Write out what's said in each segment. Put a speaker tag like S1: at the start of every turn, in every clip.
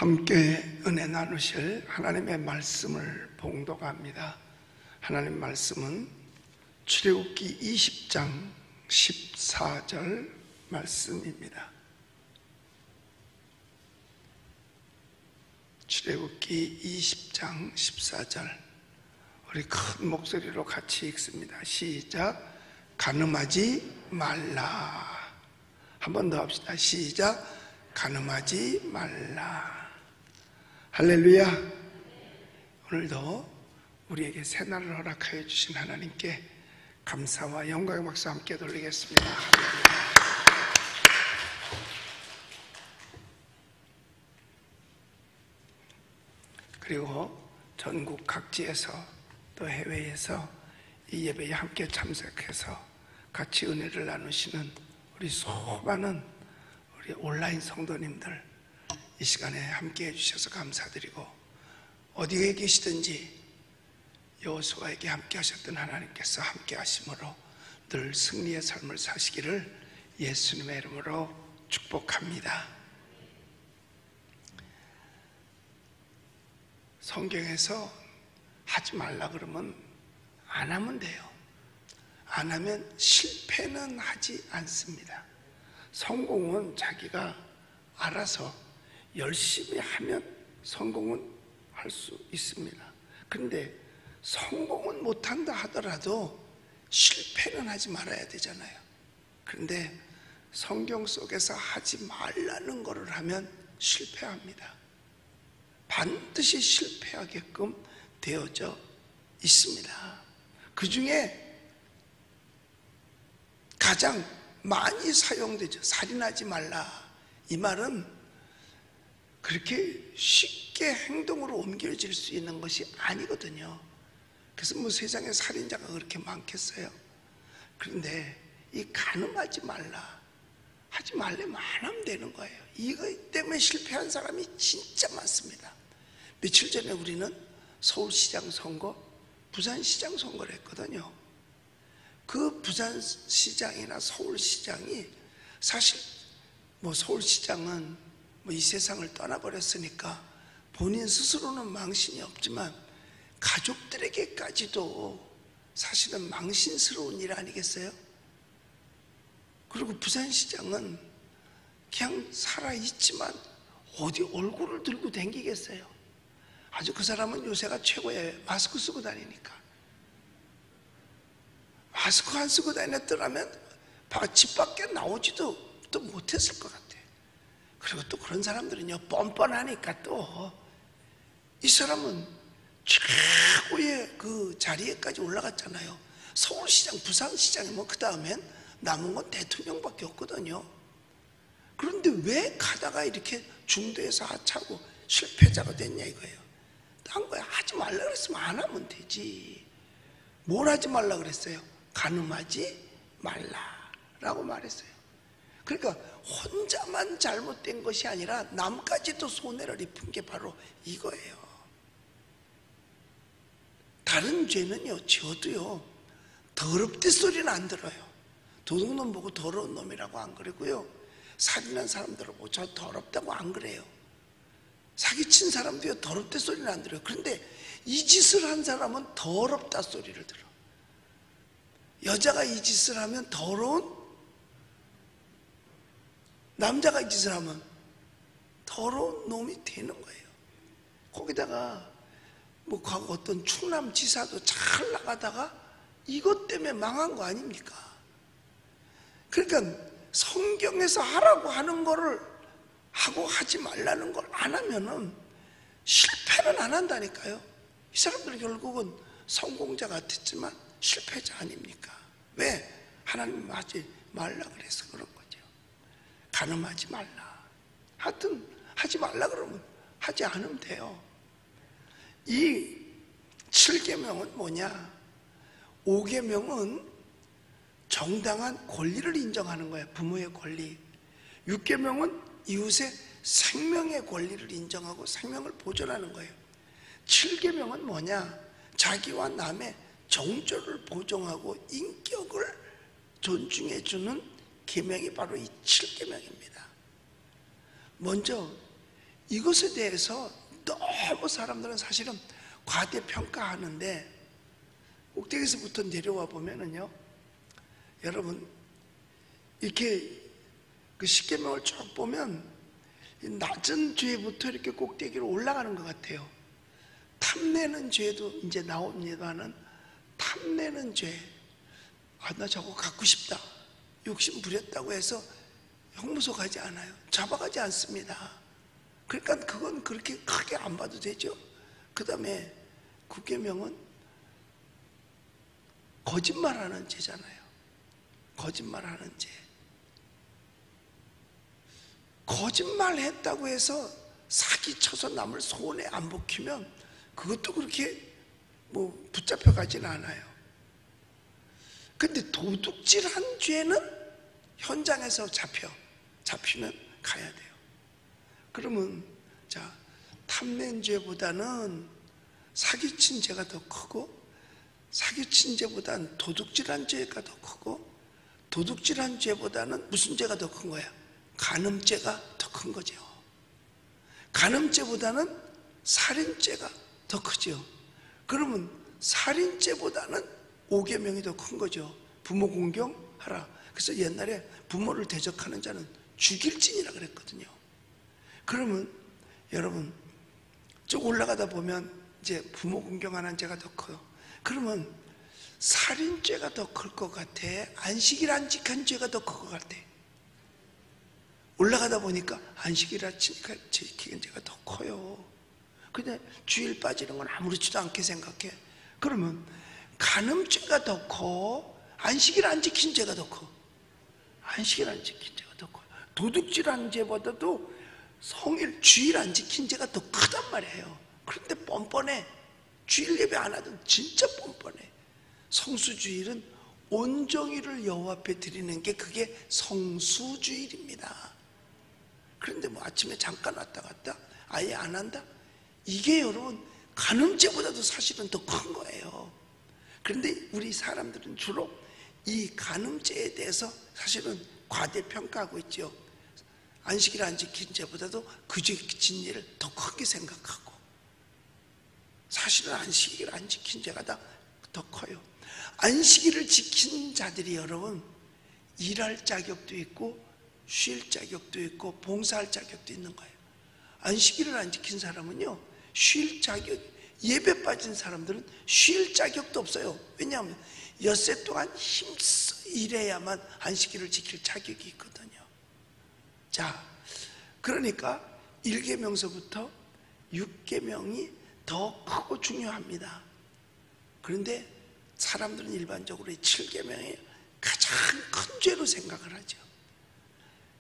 S1: 함께 은혜 나누실 하나님의 말씀을 봉독합니다. 하나님 말씀은 출애굽기 20장 14절 말씀입니다. 출애굽기 20장 14절, 우리 큰 목소리로 같이 읽습니다. 시작. 간음하지 말라. 한 번 더 합시다. 시작. 간음하지 말라. 할렐루야. 오늘도 우리에게 새날을 허락하여 주신 하나님께 감사와 영광의 박수 함께 돌리겠습니다. 그리고 전국 각지에서 또 해외에서 이 예배에 함께 참석해서 같이 은혜를 나누시는 우리 수많은 우리 온라인 성도님들, 이 시간에 함께 해주셔서 감사드리고, 어디에 계시든지 여호수아에게 함께 하셨던 하나님께서 함께 하심으로 늘 승리의 삶을 사시기를 예수님의 이름으로 축복합니다. 성경에서 하지 말라 그러면 안 하면 돼요. 안 하면 실패는 하지 않습니다. 성공은 자기가 알아서 열심히 하면 성공은 할 수 있습니다. 그런데 성공은 못한다 하더라도 실패는 하지 말아야 되잖아요. 그런데 성경 속에서 하지 말라는 것을 하면 실패합니다. 반드시 실패하게끔 되어져 있습니다. 그 중에 가장 많이 사용되죠. 살인하지 말라. 이 말은 그렇게 쉽게 행동으로 옮겨질 수 있는 것이 아니거든요. 그래서 뭐 세상에 살인자가 그렇게 많겠어요. 그런데 이 간음하지 말라, 하지 말려면 안 하면 되는 거예요. 이거 때문에 실패한 사람이 진짜 많습니다. 며칠 전에 우리는 서울시장 선거, 부산시장 선거를 했거든요. 그 부산시장이나 서울시장이 사실 뭐 서울시장은 뭐 이 세상을 떠나버렸으니까 본인 스스로는 망신이 없지만 가족들에게까지도 사실은 망신스러운 일 아니겠어요? 그리고 부산시장은 그냥 살아있지만 어디 얼굴을 들고 다니겠어요? 아주 그 사람은 요새가 최고예요. 마스크 쓰고 다니니까. 마스크 안 쓰고 다녔더라면 집 밖에 나오지도 또 못했을 것 같아요. 그리고 또 그런 사람들은요, 뻔뻔하니까 또 이 사람은 최고의 그 자리에까지 올라갔잖아요. 서울시장, 부산시장이면 그 다음엔 남은 건 대통령밖에 없거든요. 그런데 왜 가다가 이렇게 중도에서 하차하고 실패자가 됐냐 이거예요. 딴 거야. 하지 말라 그랬으면 안 하면 되지. 뭘 하지 말라 그랬어요? 간음하지 말라라고 말했어요. 그러니까 혼자만 잘못된 것이 아니라 남까지도 손해를 입은 게 바로 이거예요. 다른 죄는요, 저도요, 더럽대 소리는 안 들어요. 도둑놈 보고 더러운 놈이라고 안 그러고요, 살인한 사람들을 보고 저 더럽다고 안 그래요. 사기친 사람도요, 더럽대 소리는 안 들어요. 그런데 이 짓을 한 사람은 더럽다 소리를 들어. 여자가 이 짓을 하면 더러운, 남자가 이 짓을 하면 더러운 놈이 되는 거예요. 거기다가 뭐 과거 어떤 충남지사도 잘 나가다가 이것 때문에 망한 거 아닙니까? 그러니까 성경에서 하라고 하는 거를 하고 하지 말라는 걸 안 하면은 실패는 안 한다니까요. 이 사람들은 결국은 성공자 같았지만 실패자 아닙니까? 왜? 하나님 하지 말라 그래서 그런 거죠. 간음하지 말라. 하여튼 하지 말라 그러면 하지 않으면 돼요. 이 7계명은 뭐냐? 5계명은 정당한 권리를 인정하는 거예요. 부모의 권리. 6계명은 이웃의 생명의 권리를 인정하고 생명을 보존하는 거예요. 7계명은 뭐냐? 자기와 남의 정조를 보존하고 인격을 존중해주는 계명이 바로 이 7계명입니다. 먼저 이것에 대해서 너무 사람들은 사실은 과대평가하는데, 꼭대기에서부터 내려와 보면은요, 여러분 이렇게 그 십계명을 쭉 보면 낮은 죄부터 이렇게 꼭대기로 올라가는 것 같아요. 탐내는 죄도 이제 나옵니다만, 탐내는 죄, 나 저거 갖고 싶다, 욕심 부렸다고 해서 형무소 가지 않아요. 잡아가지 않습니다. 그러니까 그건 그렇게 크게 안 봐도 되죠. 그 다음에 9계명은 거짓말하는 죄잖아요. 거짓말하는 죄. 거짓말했다고 해서 사기쳐서 남을 손에 안 먹히면 그것도 그렇게 뭐 붙잡혀 가지는 않아요. 근데 도둑질한 죄는 현장에서 잡히면 가야 돼요. 그러면 자, 탐낸 죄보다는 사기친 죄가 더 크고, 사기친 죄보다는 도둑질한 죄가 더 크고, 도둑질한 죄보다는 무슨 죄가 더 큰 거야? 간음죄가 더 큰 거죠. 간음죄보다는 살인죄가 더 크죠. 그러면 살인죄보다는 5계명이 더 큰 거죠. 부모 공경하라. 그래서 옛날에 부모를 대적하는 자는 죽일진이라 그랬거든요. 그러면 여러분 쭉 올라가다 보면 이제 부모 공경하는 죄가 더 커요. 그러면 살인죄가 더 클 것 같아? 안식일 안직한 죄가 더 클 것 같아? 올라가다 보니까 안식일 지키는 죄가 더 커요. 근데 주일 빠지는 건 아무렇지도 않게 생각해. 그러면 간음죄가 더 커? 안식일 안 지킨 죄가 더 커? 안식일 안 지킨 죄가 더 커요. 도둑질한 죄보다도 성일 주일 안 지킨 죄가 더 크단 말이에요. 그런데 뻔뻔해. 주일 예배 안 하던 진짜 뻔뻔해. 성수주일은 온종일을 여호와 앞에 드리는 게 그게 성수주일입니다. 그런데 뭐 아침에 잠깐 왔다 갔다 아예 안 한다? 이게 여러분 간음죄보다도 사실은 더 큰 거예요. 그런데 우리 사람들은 주로 이 간음죄에 대해서 사실은 과대평가하고 있죠. 안식일 안 지킨 죄보다도 그 지킨 일을 더 크게 생각하고, 사실은 안식일 안 지킨 죄가 더 커요. 안식일을 지킨 자들이 여러분 일할 자격도 있고 쉴 자격도 있고 봉사할 자격도 있는 거예요. 안식일을 안 지킨 사람은요, 쉴 자격, 예배 빠진 사람들은 쉴 자격도 없어요. 왜냐하면 엿새 동안 힘써 일해야만 안식일을 지킬 자격이 있거든요. 자, 그러니까 1계명서부터 6계명이 더 크고 중요합니다. 그런데 사람들은 일반적으로 이 7계명이 가장 큰 죄로 생각을 하죠.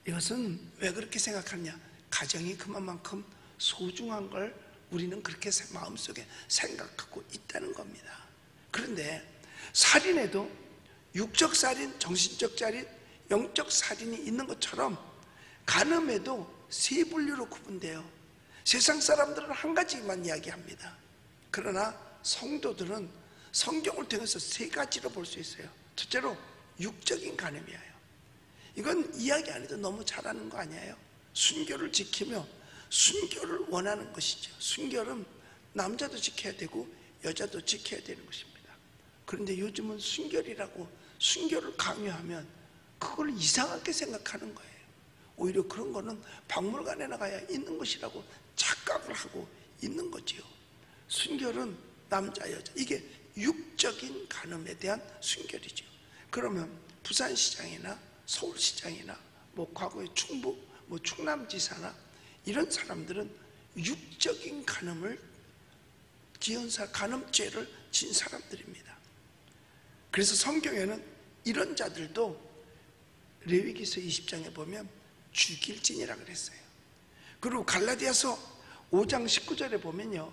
S1: 이것은 왜 그렇게 생각하느냐? 가정이 그만큼 소중한 걸 우리는 그렇게 마음속에 생각하고 있다는 겁니다. 그런데 살인에도 육적 살인, 정신적 살인, 영적 살인이 있는 것처럼 간음에도 세 분류로 구분돼요. 세상 사람들은 한 가지만 이야기합니다. 그러나 성도들은 성경을 통해서 세 가지로 볼 수 있어요. 첫째로 육적인 간음이에요. 이건 이야기 안 해도 너무 잘하는 거 아니에요? 순결을 지키며 순결을 원하는 것이죠. 순결은 남자도 지켜야 되고 여자도 지켜야 되는 것입니다. 그런데 요즘은 순결이라고 순결을 강요하면 그걸 이상하게 생각하는 거예요. 오히려 그런 거는 박물관에 나가야 있는 것이라고 착각을 하고 있는 거지요. 순결은 남자 여자, 이게 육적인 간음에 대한 순결이죠. 그러면 부산시장이나 서울시장이나 뭐 과거의 충북, 뭐 충남지사나 이런 사람들은 육적인 간음을 기현사 간음죄를 진 사람들입니다. 그래서 성경에는 이런 자들도 레위기서 20장에 보면 죽일진이라 그랬어요. 그리고 갈라디아서 5장 19절에 보면요,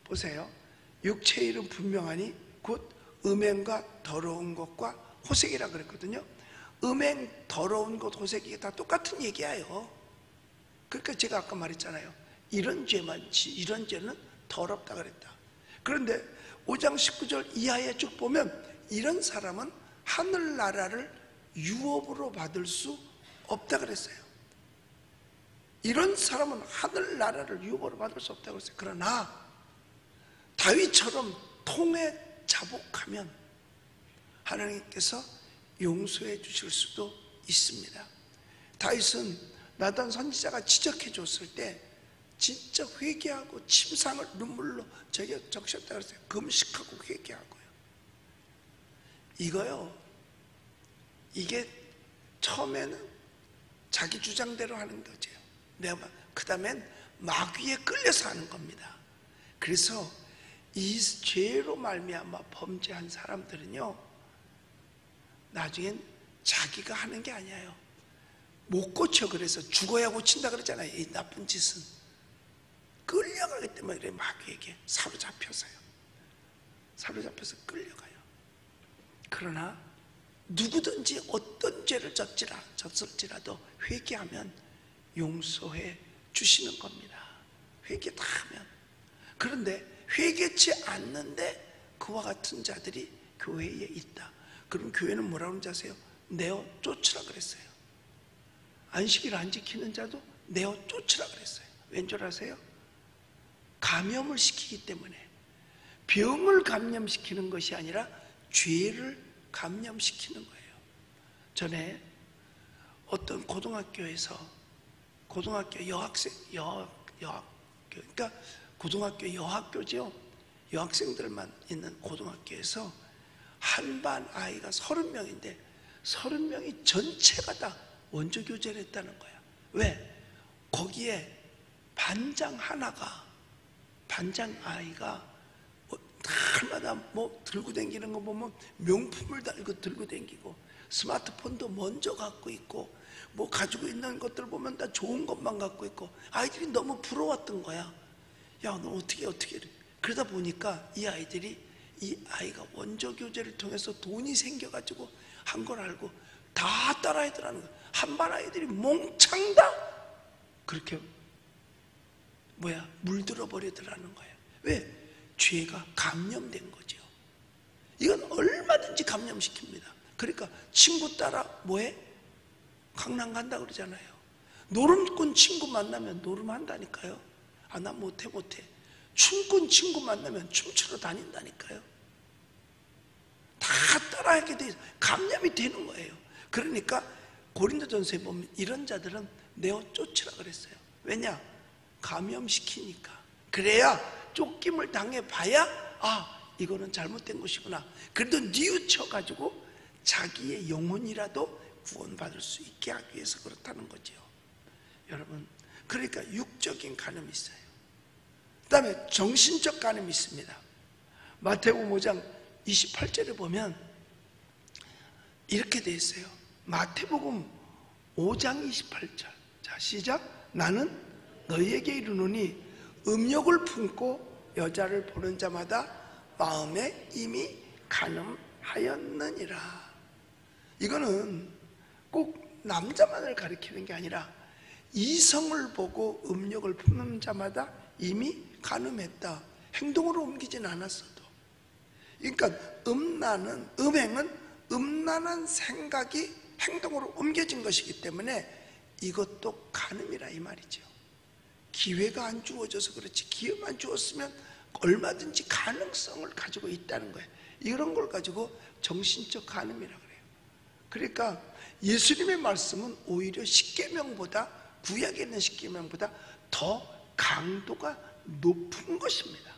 S1: 보세요. 육체의 일은 분명하니 곧 음행과 더러운 것과 호색이라 그랬거든요. 음행, 더러운 것, 호색이 다 똑같은 얘기예요. 그러니까 제가 아까 말했잖아요. 이런 죄만지, 이런 죄는 더럽다 그랬다. 그런데 5장 19절 이하에 쭉 보면 이런 사람은 하늘나라를 유업으로 받을 수 없다 그랬어요. 이런 사람은 하늘나라를 유업으로 받을 수 없다고 했어요. 그러나 다윗처럼 통에 자복하면 하나님께서 용서해 주실 수도 있습니다. 다윗은 나단 선지자가 지적해 줬을 때 진짜 회개하고 침상을 눈물로 적셨다고 했어요. 금식하고 회개하고요. 이게 처음에는 자기 주장대로 하는 거죠. 그 다음엔 마귀에 끌려서 하는 겁니다. 그래서 이 죄로 말미암아 범죄한 사람들은요, 나중엔 자기가 하는 게 아니에요. 못 고쳐. 그래서 죽어야 고친다 그러잖아요. 이 나쁜 짓은 끌려가기 때문에 그래. 마귀에게 사로잡혀서 끌려가요. 그러나 누구든지 어떤 죄를 졌을지라도 회개하면 용서해 주시는 겁니다. 회개 다 하면. 그런데 회개치 않는데 그와 같은 자들이 교회에 있다. 그럼 교회는 뭐라고 하는지 아세요? 내어 쫓으라 그랬어요. 안식일 안 지키는 자도 내어 쫓으라 그랬어요. 왠 줄 아세요? 감염을 시키기 때문에. 병을 감염시키는 것이 아니라 죄를 감염시키는 거예요. 전에 어떤 고등학교에서 고등학교 여학생, 그러니까 고등학교 여학교죠. 여학생들만 있는 고등학교에서 한반 아이가 30명인데 30명이 전체가 다 원조교제를 했다는 거야. 왜? 거기에 반장 아이가 날마다 뭐 들고 다니는 거 보면 명품을 들고 다니고 스마트폰도 먼저 갖고 있고 뭐 가지고 있는 것들 보면 다 좋은 것만 갖고 있고 아이들이 너무 부러웠던 거야. 야, 너 어떻게 이래. 그러다 보니까 이 아이가 원조교제를 통해서 돈이 생겨가지고 한 걸 알고 다 따라하더라는 거야. 한반 아이들이 몽창 다 그렇게 물들어 버리더라는 거예요. 왜? 죄가 감염된 거죠. 이건 얼마든지 감염시킵니다. 그러니까 친구 따라 뭐해? 강남 간다 그러잖아요. 노름꾼 친구 만나면 노름한다니까요. 아, 나 못해. 춤꾼 친구 만나면 춤추러 다닌다니까요. 다 따라하게 돼 감염이 되는 거예요. 그러니까 고린도전서에 보면 이런 자들은 내어 쫓으라 그랬어요. 왜냐? 감염시키니까. 그래야 쫓김을 당해봐야 이거는 잘못된 것이구나. 그래도 뉘우쳐가지고 자기의 영혼이라도 구원받을 수 있게 하기 위해서 그렇다는 거죠. 여러분, 그러니까 육적인 간음이 있어요. 그 다음에 정신적 간음이 있습니다. 마태복음 5장 28절에 보면 이렇게 돼 있어요. 마태복음 5장 28절. 자, 시작. 나는 너희에게 이르노니 음욕을 품고 여자를 보는 자마다 마음에 이미 간음하였느니라. 이거는 꼭 남자만을 가리키는 게 아니라 이성을 보고 음욕을 품는 자마다 이미 간음했다. 행동으로 옮기진 않았어도. 그러니까 음행은 음란한 생각이 행동으로 옮겨진 것이기 때문에 이것도 간음이라 이 말이죠. 기회가 안 주어져서 그렇지, 기회만 주었으면 얼마든지 가능성을 가지고 있다는 거예요. 이런 걸 가지고 정신적 간음이라 그래요. 그러니까 예수님의 말씀은 오히려 십계명보다, 구약에 있는 십계명보다 더 강도가 높은 것입니다.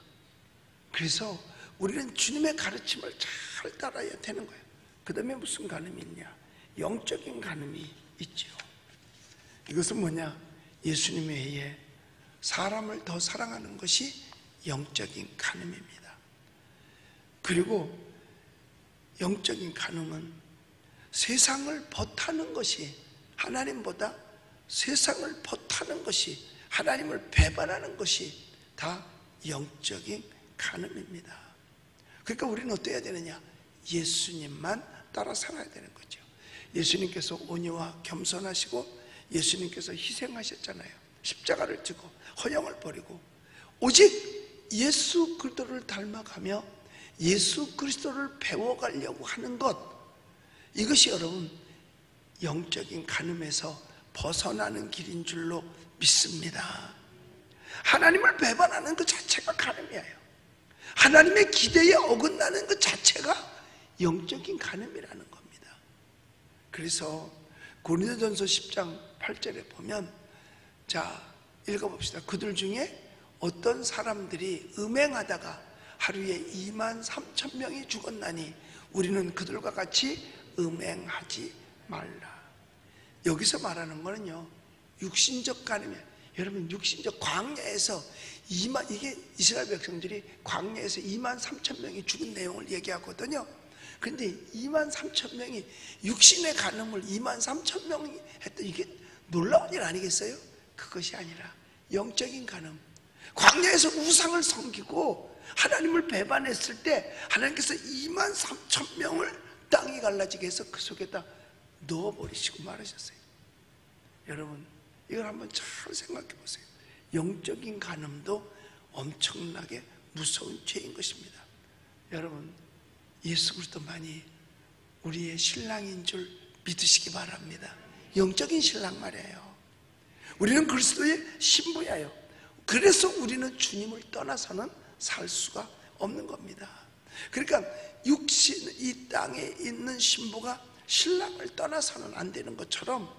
S1: 그래서 우리는 주님의 가르침을 잘 따라야 되는 거예요. 그 다음에 무슨 간음이 있냐? 영적인 간음이 있죠. 이것은 뭐냐? 예수님에 의해 사람을 더 사랑하는 것이 영적인 간음입니다. 그리고 영적인 간음은 세상을 벗하는 것이, 하나님보다 세상을 벗하는 것이, 하나님을 배반하는 것이 다 영적인 간음입니다. 그러니까 우리는 어때야 되느냐? 예수님만 따라 살아야 되는 거죠. 예수님께서 온유와 겸손하시고 예수님께서 희생하셨잖아요. 십자가를 지고 헌형을 버리고 오직 예수 그리스도를 닮아가며 예수 그리스도를 배워가려고 하는 것, 이것이 여러분 영적인 간음에서 벗어나는 길인 줄로 믿습니다. 하나님을 배반하는 그 자체가 간음이에요. 하나님의 기대에 어긋나는 그 자체가 영적인 간음이라는 겁니다. 그래서 고린도전서 10장 8절에 보면, 자 읽어봅시다. 그들 중에 어떤 사람들이 음행하다가 하루에 23,000명이 죽었나니 우리는 그들과 같이 음행하지 말라. 여기서 말하는 거는요, 육신적 간음이에요. 여러분, 육신적 광야에서 이게 이스라엘 백성들이 광야에서 23,000명이 죽은 내용을 얘기하거든요. 그런데 23,000명이 육신의 간음을 23,000명이 했던, 이게 놀라운 일 아니겠어요? 그것이 아니라 영적인 간음, 광야에서 우상을 섬기고 하나님을 배반했을 때 하나님께서 23,000명을 땅이 갈라지게 해서 그 속에다 넣어버리시고 말하셨어요. 여러분, 이걸 한번 잘 생각해 보세요. 영적인 간음도 엄청나게 무서운 죄인 것입니다. 여러분, 예수 그리스도만이 우리의 신랑인 줄 믿으시기 바랍니다. 영적인 신랑 말이에요. 우리는 그리스도의 신부예요. 그래서 우리는 주님을 떠나서는 살 수가 없는 겁니다. 그러니까 육신, 이 땅에 있는 신부가 신랑을 떠나서는 안 되는 것처럼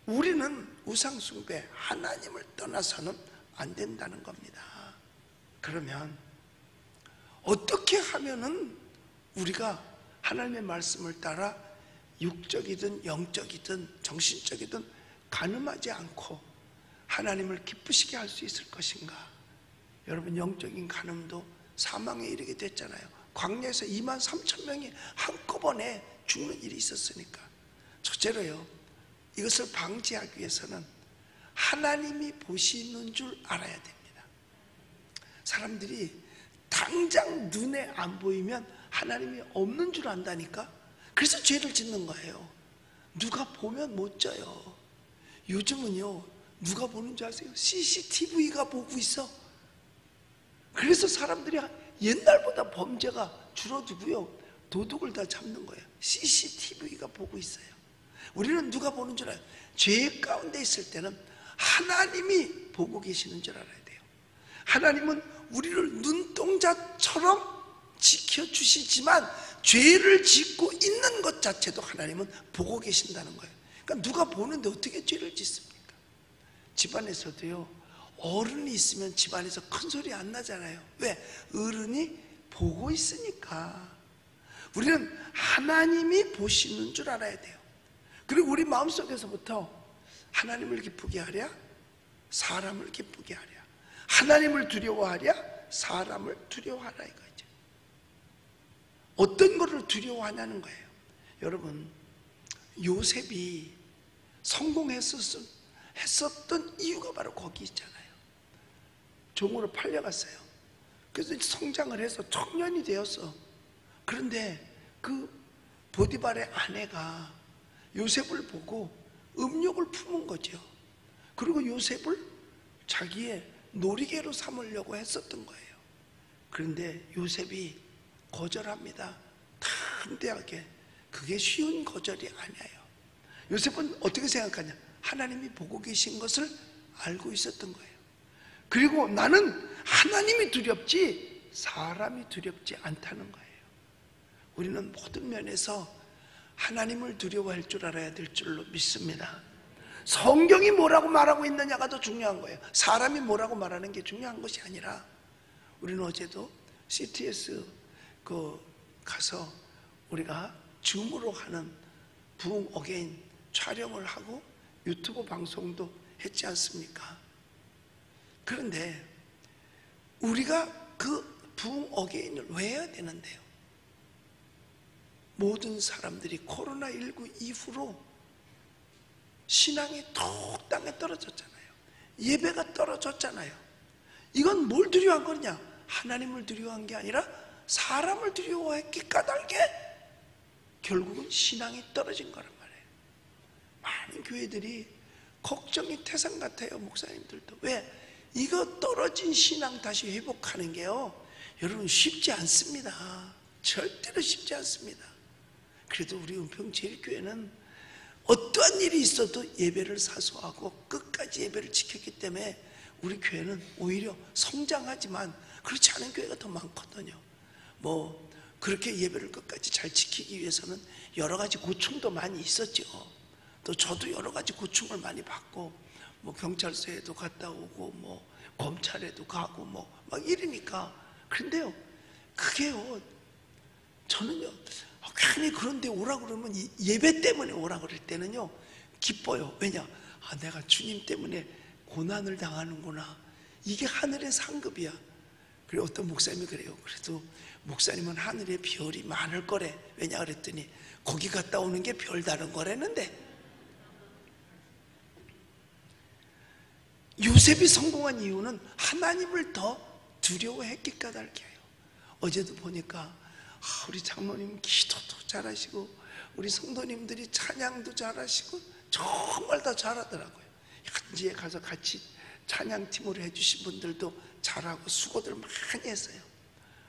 S1: 우리는 우상숭배, 하나님을 떠나서는 안 된다는 겁니다. 그러면 어떻게 하면은 우리가 하나님의 말씀을 따라 육적이든 영적이든 정신적이든 간음하지 않고 하나님을 기쁘시게 할 수 있을 것인가? 여러분, 영적인 간음도 사망에 이르게 됐잖아요. 광야에서 23,000명이 한꺼번에 죽는 일이 있었으니까. 첫째로요, 이것을 방지하기 위해서는 하나님이 보시는 줄 알아야 됩니다. 사람들이 당장 눈에 안 보이면 하나님이 없는 줄 안다니까. 그래서 죄를 짓는 거예요. 누가 보면 못 져요. 요즘은요, 누가 보는 줄 아세요? CCTV가 보고 있어. 그래서 사람들이 옛날보다 범죄가 줄어들고요, 도둑을 다 잡는 거예요. CCTV가 보고 있어요. 우리는 누가 보는 줄 알아요? 죄 가운데 있을 때는 하나님이 보고 계시는 줄 알아야 돼요. 하나님은 우리를 눈동자처럼 지켜주시지만 죄를 짓고 있는 것 자체도 하나님은 보고 계신다는 거예요. 그러니까 누가 보는데 어떻게 죄를 짓습니까? 집안에서도요, 어른이 있으면 집안에서 큰 소리 안 나잖아요. 왜? 어른이 보고 있으니까. 우리는 하나님이 보시는 줄 알아야 돼요. 그리고 우리 마음속에서부터 하나님을 기쁘게 하랴, 사람을 기쁘게 하랴, 하나님을 두려워하랴, 사람을 두려워하라, 이거죠. 어떤 것을 두려워하냐는 거예요. 여러분, 요셉이 성공했었던 이유가 바로 거기 있잖아요. 종으로 팔려갔어요. 그래서 성장을 해서 청년이 되었어. 그런데 그 보디발의 아내가 요셉을 보고 음욕을 품은 거죠. 그리고 요셉을 자기의 놀이개로 삼으려고 했었던 거예요. 그런데 요셉이 거절합니다. 담대하게. 그게 쉬운 거절이 아니에요. 요셉은 어떻게 생각하냐? 하나님이 보고 계신 것을 알고 있었던 거예요. 그리고 나는 하나님이 두렵지 사람이 두렵지 않다는 거예요. 우리는 모든 면에서 하나님을 두려워할 줄 알아야 될 줄로 믿습니다. 성경이 뭐라고 말하고 있느냐가 더 중요한 거예요. 사람이 뭐라고 말하는 게 중요한 것이 아니라, 우리는 어제도 CTS 가서 우리가 줌으로 하는 부흥 어게인 촬영을 하고 유튜브 방송도 했지 않습니까? 그런데 우리가 그 부흥 어게인을 왜 해야 되는데요? 모든 사람들이 코로나19 이후로 신앙이 톡 땅에 떨어졌잖아요. 예배가 떨어졌잖아요. 이건 뭘 두려워한 거냐? 하나님을 두려워한 게 아니라 사람을 두려워했기 까닭에 결국은 신앙이 떨어진 거란 말이에요. 많은 교회들이 걱정이 태산 같아요. 목사님들도. 왜? 이거 떨어진 신앙 다시 회복하는 게요, 여러분 쉽지 않습니다. 절대로 쉽지 않습니다. 그래도 우리 은평제일교회는 어떠한 일이 있어도 예배를 사수하고 끝까지 예배를 지켰기 때문에 우리 교회는 오히려 성장하지만 그렇지 않은 교회가 더 많거든요. 뭐 그렇게 예배를 끝까지 잘 지키기 위해서는 여러 가지 고충도 많이 있었죠. 또 저도 여러 가지 고충을 많이 받고 뭐 경찰서에도 갔다 오고 뭐 검찰에도 가고 뭐 막 이러니까. 그런데요, 그게요, 저는요 괜히 그런데 오라 그러면 예배 때문에 오라 그럴 때는요 기뻐요. 왜냐? 내가 주님 때문에 고난을 당하는구나. 이게 하늘의 상급이야. 그리고 어떤 목사님이 그래요. 그래도 목사님은 하늘에 별이 많을 거래. 왜냐 그랬더니 거기 갔다 오는 게 별다른 거라는데. 요셉이 성공한 이유는 하나님을 더 두려워했기 까닭이에요. 어제도 보니까 우리 장로님 기도도 잘하시고 우리 성도님들이 찬양도 잘하시고 정말 다 잘하더라고요. 현지에 가서 같이 찬양팀으로 해주신 분들도 잘하고 수고들 많이 했어요.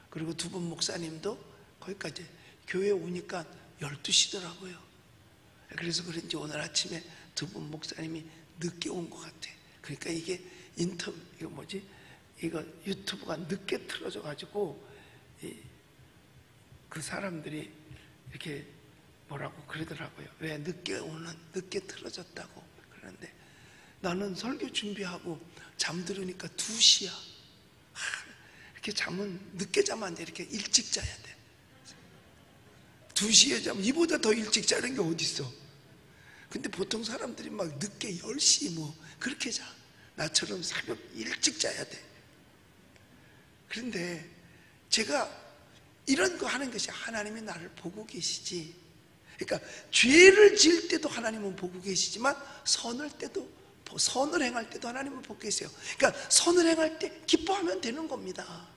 S1: 그리고 두 분 목사님도 거기까지 교회 오니까 12시더라고요. 그래서 그런지 오늘 아침에 두 분 목사님이 늦게 온 것 같아요. 그러니까 이게 이거 유튜브가 늦게 틀어져 가지고 그 사람들이 이렇게 뭐라고 그러더라고요. 왜 늦게 틀어졌다고 그러는데, 나는 설교 준비하고 잠들으니까 2시야. 이렇게 잠은 늦게 자면 안 돼. 이렇게 일찍 자야 돼. 2시에 자면 이보다 더 일찍 자는 게 어딨어. 근데 보통 사람들이 막 늦게 10시 뭐 그렇게 자. 나처럼 새벽 일찍 자야 돼. 그런데 제가 이런 거 하는 것이 하나님이 나를 보고 계시지. 그러니까 죄를 지을 때도 하나님은 보고 계시지만 선을 행할 때도 하나님은 보고 계세요. 그러니까 선을 행할 때 기뻐하면 되는 겁니다.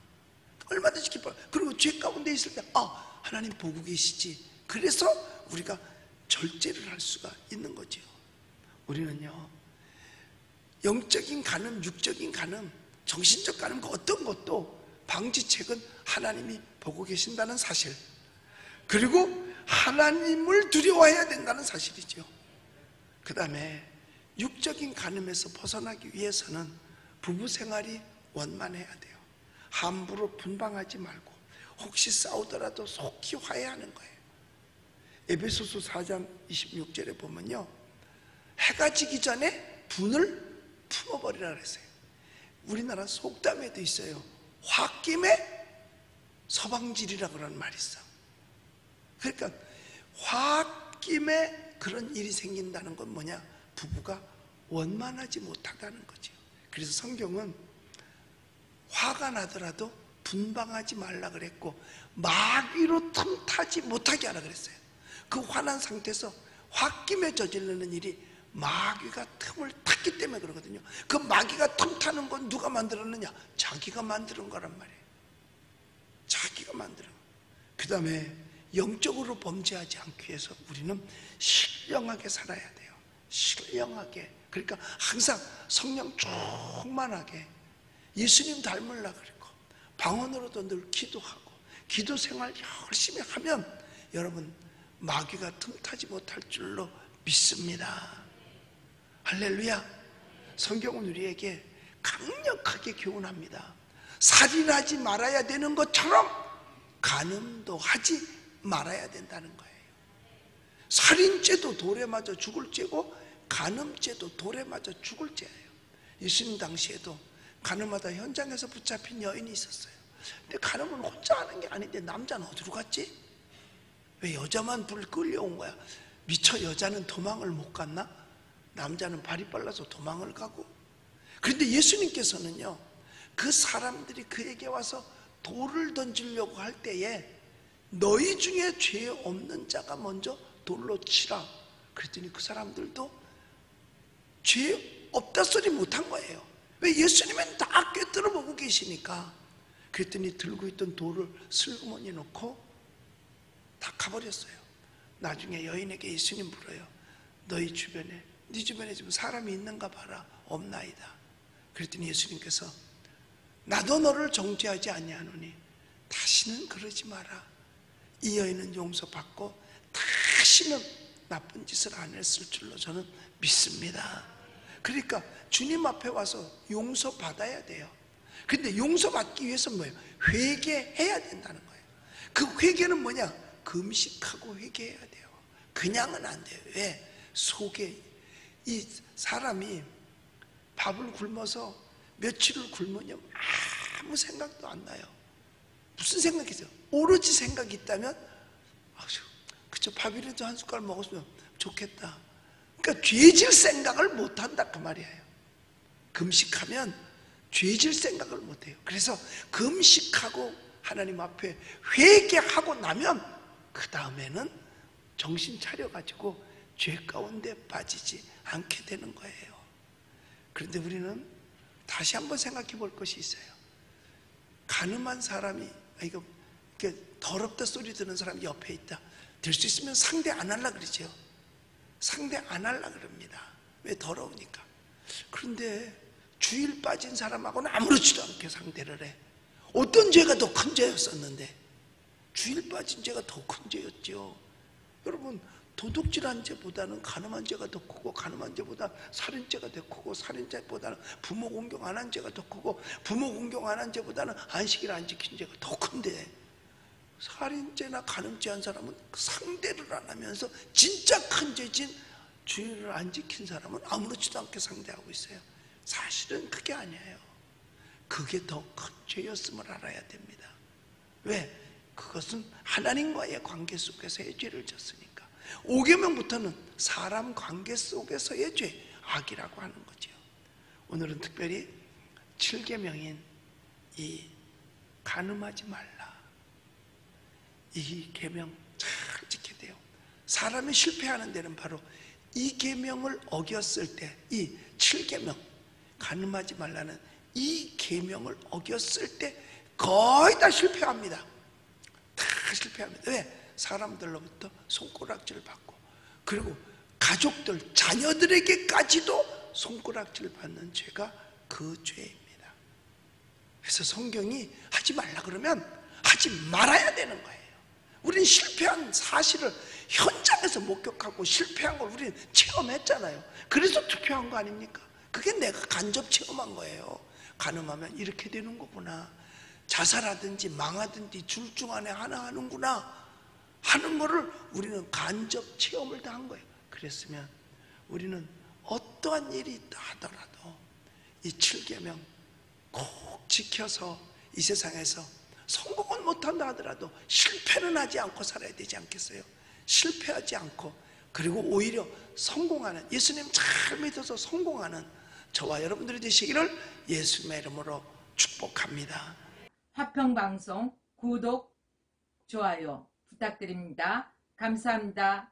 S1: 얼마든지 기뻐요. 그리고 죄 가운데 있을 때 하나님 보고 계시지. 그래서 우리가 절제를 할 수가 있는 거죠. 우리는요, 영적인 간음, 육적인 간음, 정신적 간음, 그 어떤 것도 방지책은 하나님이 보고 계신다는 사실, 그리고 하나님을 두려워해야 된다는 사실이죠. 그 다음에 육적인 간음에서 벗어나기 위해서는 부부 생활이 원만해야 돼요. 함부로 분방하지 말고 혹시 싸우더라도 속히 화해하는 거예요. 에베소서 4장 26절에 보면요, 해가 지기 전에 분을 품어버리라 그랬어요. 우리나라 속담에도 있어요. 홧김에 서방질이라 그러는 말이 있어. 그러니까 홧김에 그런 일이 생긴다는 건 뭐냐? 부부가 원만하지 못하다는 거죠. 그래서 성경은 화가 나더라도 분방하지 말라 그랬고 마귀로 틈타지 못하게 하라 그랬어요. 그 화난 상태에서 홧김에 저지르는 일이 마귀가 틈을 탔기 때문에 그러거든요. 그 마귀가 틈 타는 건 누가 만들었느냐? 자기가 만드는 거란 말이에요. 자기가 만드는 거. 그 다음에 영적으로 범죄하지 않기 위해서 우리는 신령하게 살아야 돼요. 신령하게. 그러니까 항상 성령 충만하게 예수님 닮으려 그랬고 방언으로도 늘 기도하고 기도 생활 열심히 하면 여러분 마귀가 틈타지 못할 줄로 믿습니다. 할렐루야. 성경은 우리에게 강력하게 교훈합니다. 살인하지 말아야 되는 것처럼 간음도 하지 말아야 된다는 거예요. 살인죄도 돌에 맞아 죽을 죄고 간음죄도 돌에 맞아 죽을 죄예요. 예수님 당시에도 간음하다 현장에서 붙잡힌 여인이 있었어요. 근데 간음은 혼자 하는 게 아닌데 남자는 어디로 갔지? 왜 여자만 끌려온 거야? 미처 여자는 도망을 못 갔나? 남자는 발이 빨라서 도망을 가고. 그런데 예수님께서는요, 그 사람들이 그에게 와서 돌을 던지려고 할 때에 너희 중에 죄 없는 자가 먼저 돌로 치라 그랬더니 그 사람들도 죄 없다 소리 못한 거예요. 왜? 예수님은 다 꿰뚫어 보고 계시니까. 그랬더니 들고 있던 돌을 슬그머니 놓고 다 가버렸어요. 나중에 여인에게 예수님 물어요. 너희 주변에, 네 주변에 지금 사람이 있는가 봐라. 없나이다. 그랬더니 예수님께서 나도 너를 정죄하지 아니하노니 다시는 그러지 마라. 이 여인은 용서받고 다시는 나쁜 짓을 안 했을 줄로 저는 믿습니다. 그러니까 주님 앞에 와서 용서받아야 돼요. 근데 용서받기 위해서 뭐예요? 회개해야 된다는 거예요. 그 회개는 뭐냐? 금식하고 회개해야 돼요. 그냥은 안 돼요. 왜? 속에 이 사람이 밥을 굶어서 며칠을 굶으면 아무 생각도 안 나요. 무슨 생각이 있어요? 오로지 생각이 있다면 그저 밥이라도 한 숟갈 먹었으면 좋겠다. 그러니까 죄질 생각을 못한다 그 말이에요. 금식하면 죄질 생각을 못해요. 그래서 금식하고 하나님 앞에 회개하고 나면 그 다음에는 정신 차려가지고 죄 가운데 빠지지 않게 되는 거예요. 그런데 우리는 다시 한번 생각해 볼 것이 있어요. 가늠한 사람이 이거 더럽다 소리 듣는 사람이 옆에 있다. 될 수 있으면 상대 안 하려 그러죠. 상대 안 하려 그럽니다. 왜? 더러우니까. 그런데 주일 빠진 사람하고는 아무렇지도 않게 상대를 해. 어떤 죄가 더 큰 죄였었는데 주일 빠진 죄가 더 큰 죄였죠. 여러분, 도둑질한 죄보다는 가늠한 죄가 더 크고, 가늠한 죄보다 살인죄가 더 크고, 살인죄보다는 부모 공경 안 한 죄가 더 크고, 부모 공경 안 한 죄보다는 안식일 안 지킨 죄가 더 큰데, 살인죄나 가늠죄 한 사람은 상대를 안 하면서 진짜 큰 죄진 주일을 안 지킨 사람은 아무렇지도 않게 상대하고 있어요. 사실은 그게 아니에요. 그게 더 큰 죄였음을 알아야 됩니다. 왜? 그것은 하나님과의 관계 속에서의 죄를 졌으니까. 5계명부터는 사람 관계 속에서의 죄, 악이라고 하는 거죠. 오늘은 특별히 7계명인 이 간음하지 말라, 이 계명 잘 지켜야 돼요. 사람이 실패하는 데는 바로 이 계명을 어겼을 때, 이 7계명 간음하지 말라는 이 계명을 어겼을 때 거의 다 실패합니다. 다 실패합니다. 왜? 사람들로부터 손가락질 받고, 그리고 가족들, 자녀들에게까지도 손가락질 받는 죄가 그 죄입니다. 그래서 성경이 하지 말라 그러면 하지 말아야 되는 거예요. 우리는 실패한 사실을 현장에서 목격하고 실패한 걸 우리는 체험했잖아요. 그래서 투표한 거 아닙니까? 그게 내가 간접 체험한 거예요. 간음하면 이렇게 되는 거구나, 자살하든지 망하든지 둘 중 안에 하나 하는구나 하는 거를 우리는 간접 체험을 다 한 거예요. 그랬으면 우리는 어떠한 일이 있다 하더라도 이 7계명 꼭 지켜서 이 세상에서 성공은 못한다 하더라도 실패는 하지 않고 살아야 되지 않겠어요? 실패하지 않고, 그리고 오히려 성공하는, 예수님 잘 믿어서 성공하는 저와 여러분들이 되시기를 예수님의 이름으로 축복합니다.
S2: 화평방송 구독, 좋아요 부탁드립니다. 감사합니다.